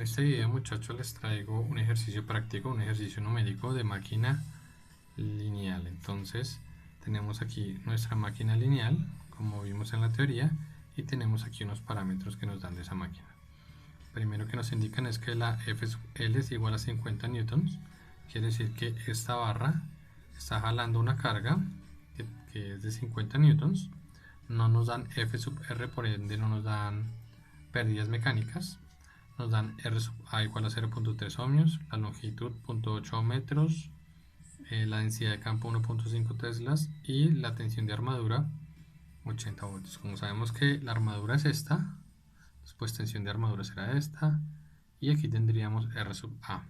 En este video, muchachos, les traigo un ejercicio práctico, un ejercicio numérico de máquina lineal. Entonces tenemos aquí nuestra máquina lineal, como vimos en la teoría, y tenemos aquí unos parámetros que nos dan de esa máquina. Primero que nos indican es que la F sub L es igual a 50 newtons. Quiere decir que esta barra está jalando una carga que es de 50 newtons. No nos dan F sub R, por ende no nos dan pérdidas mecánicas. Nos dan R sub A igual a 0.3 ohmios, la longitud 0.8 metros, la densidad de campo 1.5 teslas y la tensión de armadura 80 voltios. Como sabemos que la armadura es esta, después tensión de armadura será esta, y aquí tendríamos R sub A.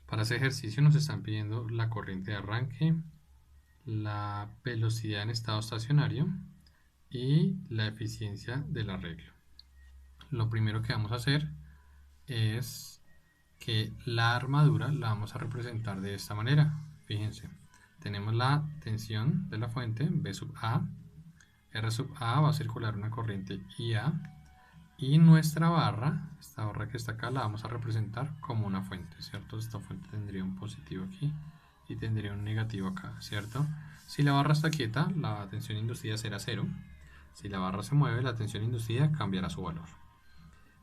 Para ese ejercicio nos están pidiendo la corriente de arranque, la velocidad en estado estacionario y la eficiencia del arreglo. Lo primero que vamos a hacer es que la armadura la vamos a representar de esta manera. Fíjense, tenemos la tensión de la fuente B sub A, R sub A va a circular una corriente IA, y nuestra barra, esta barra que está acá, la vamos a representar como una fuente, ¿cierto? Esta fuente tendría un positivo aquí y tendría un negativo acá, ¿cierto? Si la barra está quieta, la tensión inducida será 0. Si la barra se mueve, la tensión inducida cambiará su valor.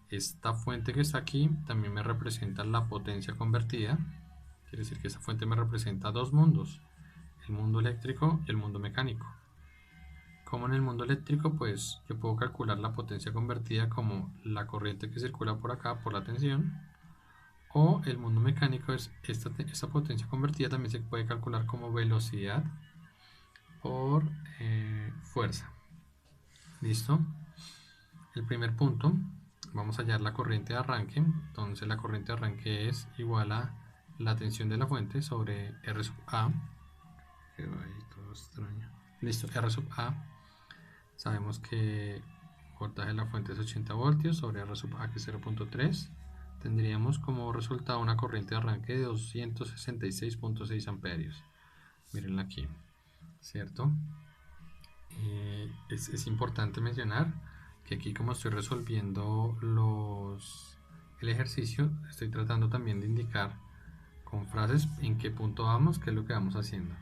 Esta fuente que está aquí también me representa la potencia convertida. Quiere decir que esta fuente me representa dos mundos, el mundo eléctrico y el mundo mecánico. Como en el mundo eléctrico, pues yo puedo calcular la potencia convertida como la corriente que circula por acá por la tensión, o el mundo mecánico es esta potencia convertida también se puede calcular como velocidad por fuerza. ¿Listo? El primer punto, vamos a hallar la corriente de arranque. Entonces la corriente de arranque es igual a la tensión de la fuente sobre R sub A. Quedó ahí todo extraño. Listo, R sub A. Sabemos que el voltaje de la fuente es 80 voltios sobre R sub A, que es 0.3. Tendríamos como resultado una corriente de arranque de 266.6 amperios. Mírenla aquí, ¿cierto? Es importante mencionar que aquí, como estoy resolviendo el ejercicio, estoy tratando también de indicar con frases en qué punto vamos, qué es lo que vamos haciendo.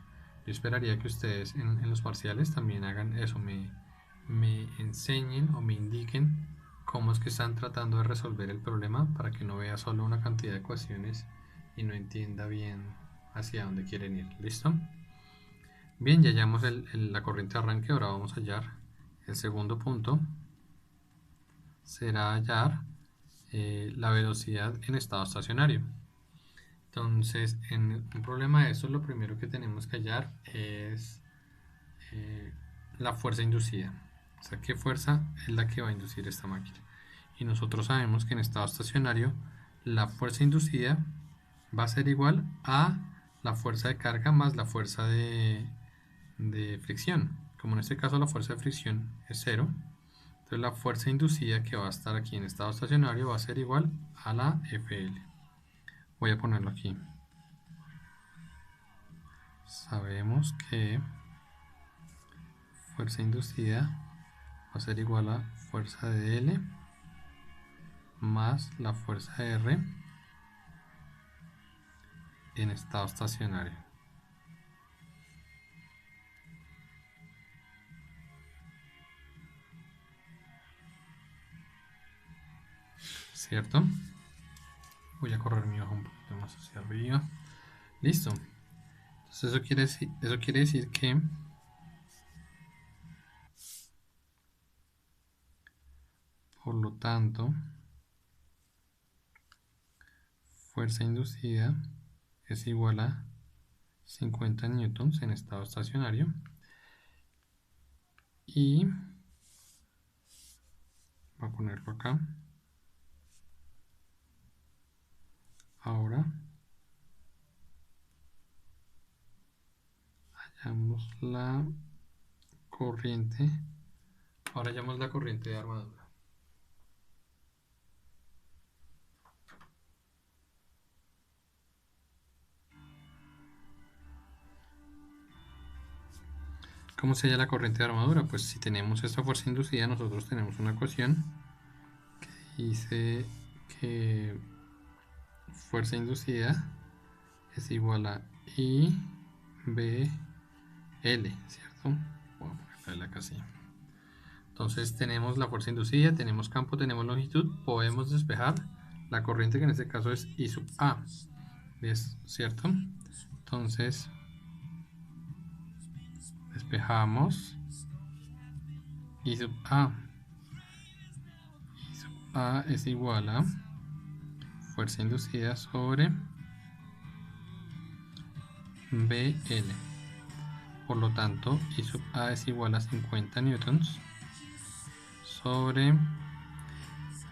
Yo esperaría que ustedes en los parciales también hagan eso, me enseñen o me indiquen cómo es que están tratando de resolver el problema, para que no vea solo una cantidad de ecuaciones y no entienda bien hacia dónde quieren ir. ¿Listo? Bien, ya hallamos la corriente de arranque. Ahora vamos a hallar el segundo punto. Será hallar la velocidad en estado estacionario. Entonces, en un problema de estos, lo primero que tenemos que hallar es la fuerza inducida. O sea, qué fuerza es la que va a inducir esta máquina. Y nosotros sabemos que en estado estacionario la fuerza inducida va a ser igual a la fuerza de carga más la fuerza de fricción. Como en este caso la fuerza de fricción es 0, entonces la fuerza inducida que va a estar aquí en estado estacionario va a ser igual a la FL. Voy a ponerlo aquí. Sabemos que fuerza inducida va a ser igual a fuerza de L más la fuerza de R en estado estacionario. ¿Cierto? Voy a correr mi hoja un poquito más hacia arriba. Listo. Entonces eso quiere decir que por lo tanto fuerza inducida es igual a 50 newtons en estado estacionario, y voy a ponerlo acá. Ahora hallamos la corriente. Ahora hallamos la corriente de armadura. ¿Cómo se halla la corriente de armadura? Pues si tenemos esta fuerza inducida, nosotros tenemos una ecuación que dice que fuerza inducida es igual a IBL, ¿cierto? Voy a ponerle acá así. Entonces tenemos la fuerza inducida, tenemos campo, tenemos longitud, podemos despejar la corriente, que en este caso es I sub A, ¿ves? ¿Cierto? Entonces despejamos I sub A. I sub A es igual a fuerza inducida sobre BL. Por lo tanto, I sub A es igual a 50 newtons sobre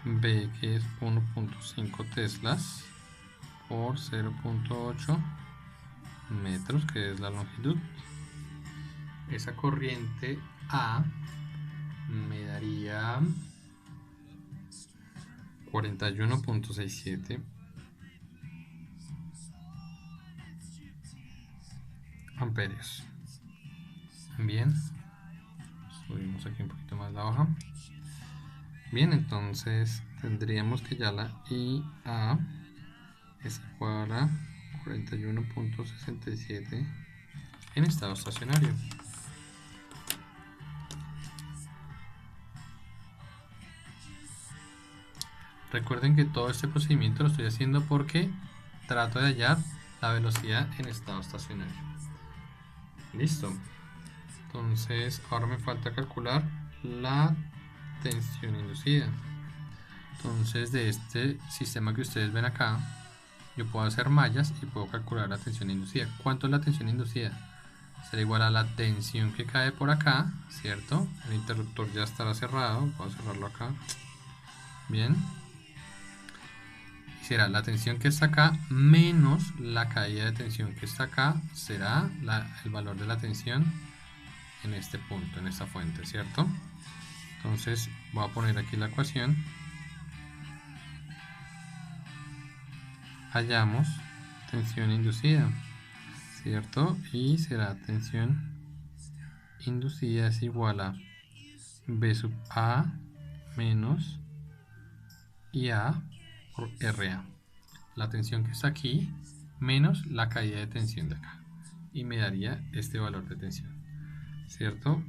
B, que es 1.5 teslas, por 0.8 metros, que es la longitud. Esa corriente A me daría 41.67 amperios. Bien, subimos aquí un poquito más la hoja. Bien, entonces tendríamos que ya la IA es igual a 41.67 en estado estacionario. Recuerden que todo este procedimiento lo estoy haciendo porque trato de hallar la velocidad en estado estacionario. Listo. Entonces ahora me falta calcular la tensión inducida. Entonces de este sistema que ustedes ven acá, yo puedo hacer mallas y puedo calcular la tensión inducida. ¿Cuánto es la tensión inducida? Será igual a la tensión que cae por acá, ¿cierto? El interruptor ya estará cerrado, puedo cerrarlo acá. Bien. Y será la tensión que está acá menos la caída de tensión que está acá, será el valor de la tensión en este punto, en esta fuente, ¿cierto? Entonces voy a poner aquí la ecuación. Hallamos tensión inducida, ¿cierto? Y será tensión inducida es igual a B sub A menos IA por RA. La tensión que está aquí menos la caída de tensión de acá. Y me daría este valor de tensión, ¿cierto?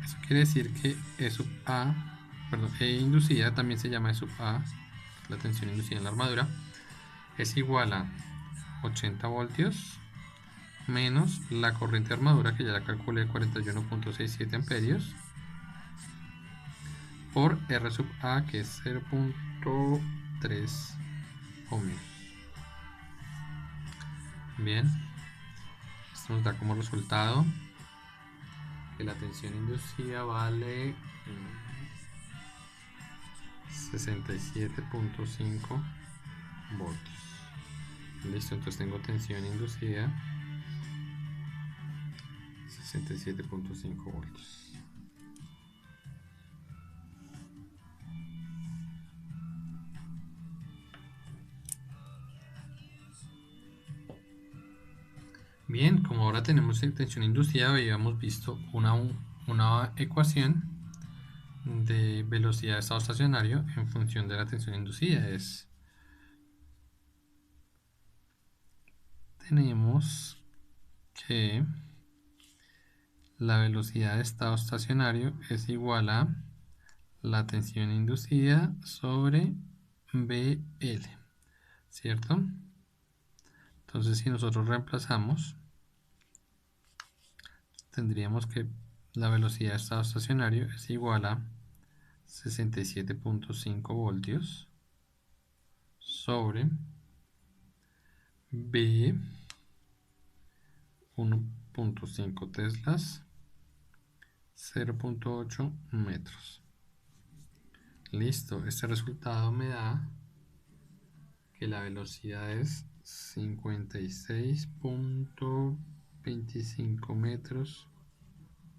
Eso quiere decir que E sub A, perdón, E inducida también se llama E sub A, la tensión inducida en la armadura, es igual a 80 voltios menos la corriente de armadura, que ya la calculé, 41.67 amperios, por R sub A, que es 0.3 ohmios. Bien, esto nos da como resultado que la tensión inducida vale 67.5 voltios. Listo, entonces tengo tensión inducida 67.5 voltios. Bien, como ahora tenemos tensión inducida, habíamos visto una ecuación de velocidad de estado estacionario en función de la tensión inducida. Tenemos que la velocidad de estado estacionario es igual a la tensión inducida sobre BL, ¿cierto? Entonces, si nosotros reemplazamos, tendríamos que la velocidad de estado estacionario es igual a 67.5 voltios sobre B, 1.5 teslas, 0.8 metros. Listo, este resultado me da que la velocidad es 56.25 metros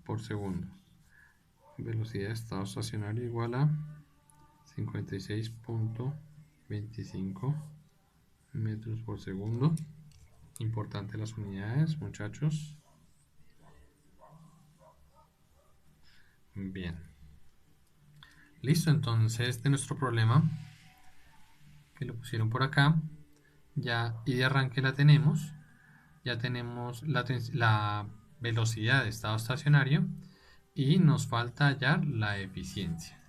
por segundo. Velocidad de estado estacionario igual a 56.25 metros por segundo. Importante las unidades, muchachos. Bien. Listo, entonces de nuestro problema que lo pusieron por acá, ya, y de arranque la tenemos. Ya tenemos la velocidad de estado estacionario y nos falta hallar la eficiencia.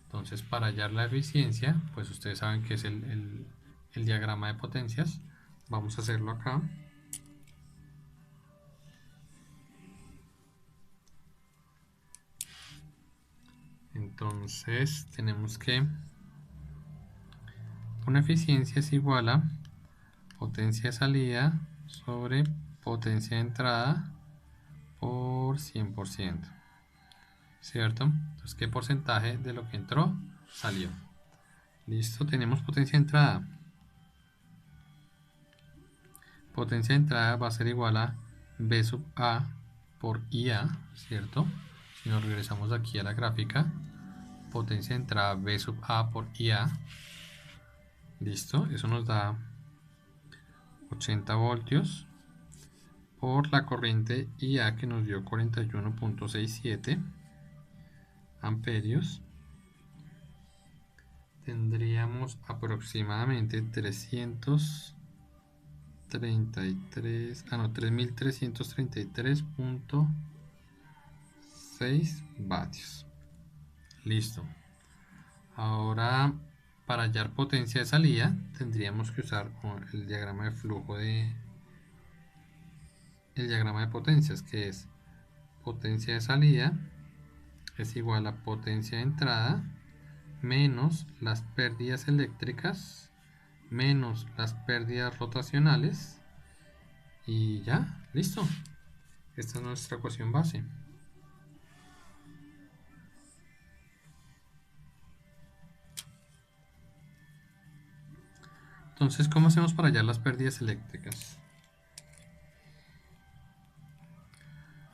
Entonces, para hallar la eficiencia, pues ustedes saben que es el diagrama de potencias. Vamos a hacerlo acá. Entonces, tenemos que una eficiencia es igual a potencia de salida sobre potencia de entrada por 100%. ¿Cierto? Entonces, ¿qué porcentaje de lo que entró salió? Listo, tenemos potencia de entrada. Potencia de entrada va a ser igual a B sub A por IA, ¿cierto? Si nos regresamos aquí a la gráfica, potencia de entrada B sub A por IA. Listo, eso nos da 80 voltios por la corriente IA que nos dio 41.67 amperios. Tendríamos aproximadamente 3.333.6 vatios. Listo. Ahora, para hallar potencia de salida, tendríamos que usar el diagrama de flujo el diagrama de potencias, que es potencia de salida es igual a potencia de entrada menos las pérdidas eléctricas menos las pérdidas rotacionales y ya, listo. Esta es nuestra ecuación base. Entonces, ¿cómo hacemos para hallar las pérdidas eléctricas?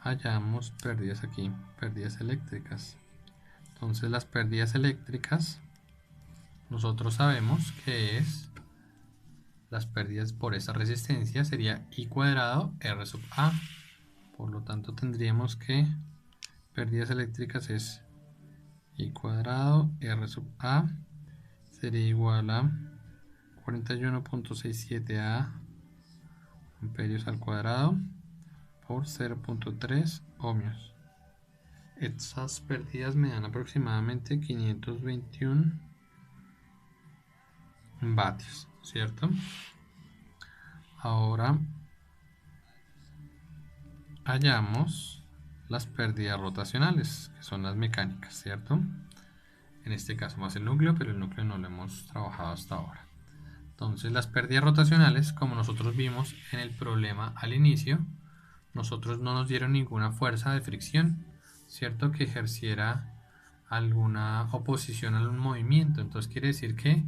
Hallamos pérdidas aquí, pérdidas eléctricas. Entonces, las pérdidas eléctricas, nosotros sabemos que es las pérdidas por esta resistencia sería I cuadrado R sub A. Por lo tanto, tendríamos que pérdidas eléctricas es I cuadrado R sub A sería igual a 41.67 A amperios al cuadrado por 0.3 ohmios. Estas pérdidas me dan aproximadamente 521 vatios, ¿cierto? Ahora hallamos las pérdidas rotacionales, que son las mecánicas, ¿cierto? En este caso más el núcleo, pero el núcleo no lo hemos trabajado hasta ahora. Entonces las pérdidas rotacionales, como nosotros vimos en el problema al inicio, nosotros no nos dieron ninguna fuerza de fricción, ¿cierto? Que ejerciera alguna oposición a un movimiento. Entonces quiere decir que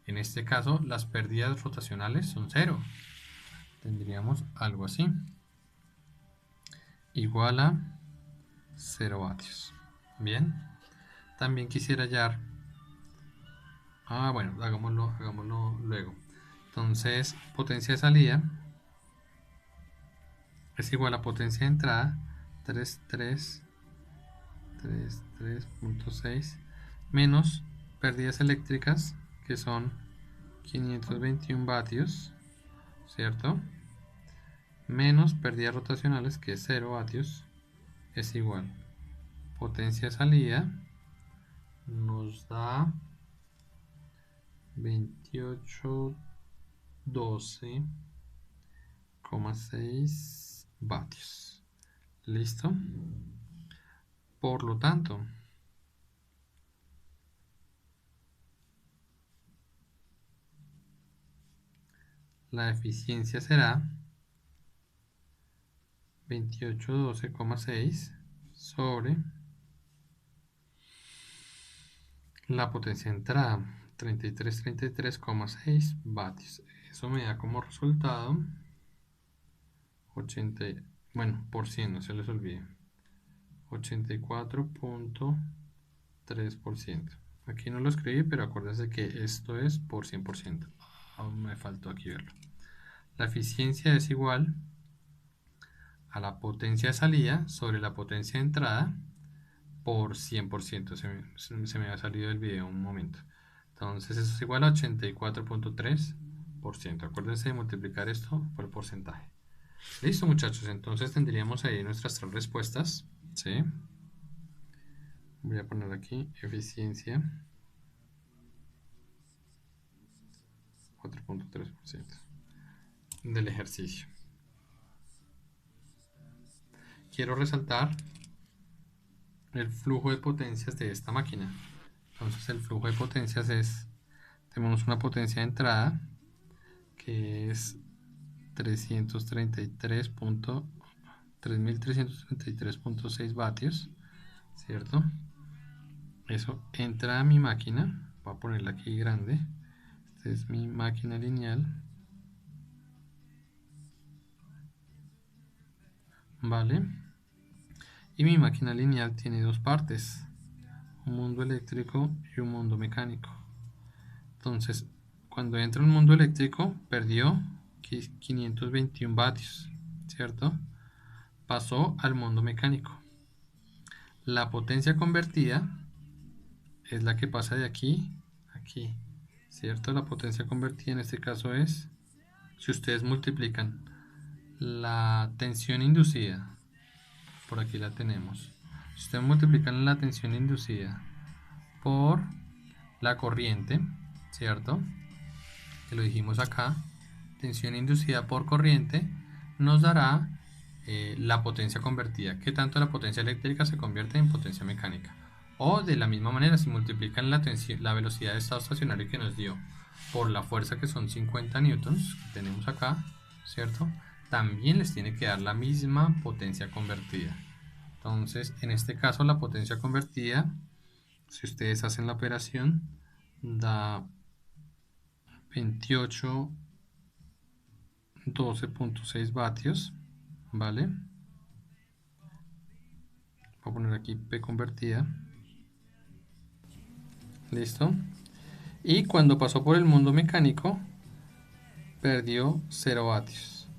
en este caso las pérdidas rotacionales son cero. Tendríamos algo así. Igual a 0 vatios. Bien. También quisiera hallar. Bueno, hagámoslo luego. Entonces, potencia de salida es igual a potencia de entrada 33.6 menos pérdidas eléctricas que son 521 vatios, ¿cierto? Menos pérdidas rotacionales que es 0 vatios es igual potencia de salida nos da 2812,6 vatios. ¿Listo? Por lo tanto, la eficiencia será 2812,6 sobre la potencia de entrada 3333,6 vatios. Eso me da como resultado 80, bueno, por 100, no se les olvide, 84.3%. Aquí no lo escribí, pero acuérdense que esto es por 100%. Aún me faltó aquí verlo. La eficiencia es igual a la potencia de salida sobre la potencia de entrada por 100%. Se me había salido del video un momento. Entonces eso es igual a 84.3%. Acuérdense de multiplicar esto por el porcentaje. Listo, muchachos, entonces tendríamos ahí nuestras tres respuestas, ¿sí? Voy a poner aquí eficiencia 4.3% del ejercicio. Quiero resaltar el flujo de potencias de esta máquina. Entonces el flujo de potencias es, tenemos una potencia de entrada que es 333.6 vatios, ¿cierto? Eso entra a mi máquina, voy a ponerla aquí grande. Esta es mi máquina lineal, ¿vale? Y mi máquina lineal tiene dos partes, un mundo eléctrico y un mundo mecánico. Entonces, cuando entra un mundo eléctrico, perdió 521 vatios, ¿cierto? Pasó al mundo mecánico. La potencia convertida es la que pasa de aquí a aquí, ¿cierto? La potencia convertida en este caso es, si ustedes multiplican la tensión inducida, por aquí la tenemos, si ustedes multiplican la tensión inducida por la corriente, ¿cierto? Que lo dijimos acá, tensión inducida por corriente nos dará la potencia convertida, que tanto la potencia eléctrica se convierte en potencia mecánica. O de la misma manera, si multiplican la velocidad de estado estacionario que nos dio por la fuerza, que son 50 newtons, que tenemos acá, ¿cierto? También les tiene que dar la misma potencia convertida. Entonces, en este caso, la potencia convertida, si ustedes hacen la operación, da 12.6 vatios, ¿vale? Voy a poner aquí P convertida. Listo. Y cuando pasó por el mundo mecánico, perdió 0 vatios.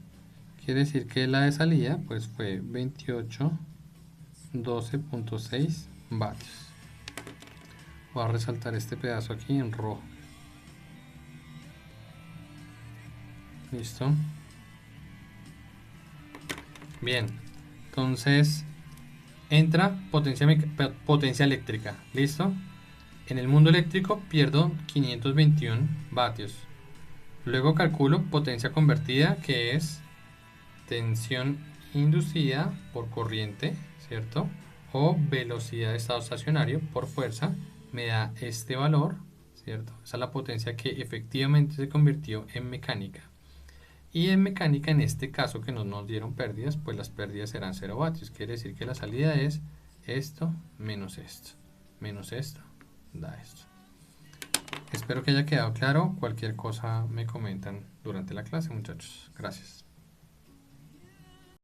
Quiere decir que la de salida pues fue 12.6 vatios. Voy a resaltar este pedazo aquí en rojo. Listo. Bien. Entonces entra potencia eléctrica. ¿Listo? En el mundo eléctrico pierdo 521 vatios. Luego calculo potencia convertida, que es tensión inducida por corriente, ¿cierto? O velocidad de estado estacionario por fuerza. Me da este valor, ¿cierto? Esa es la potencia que efectivamente se convirtió en mecánica. Y en mecánica, en este caso que no nos dieron pérdidas, pues las pérdidas serán 0 vatios. Quiere decir que la salida es esto menos esto. Menos esto da esto. Espero que haya quedado claro. Cualquier cosa me comentan durante la clase, muchachos. Gracias.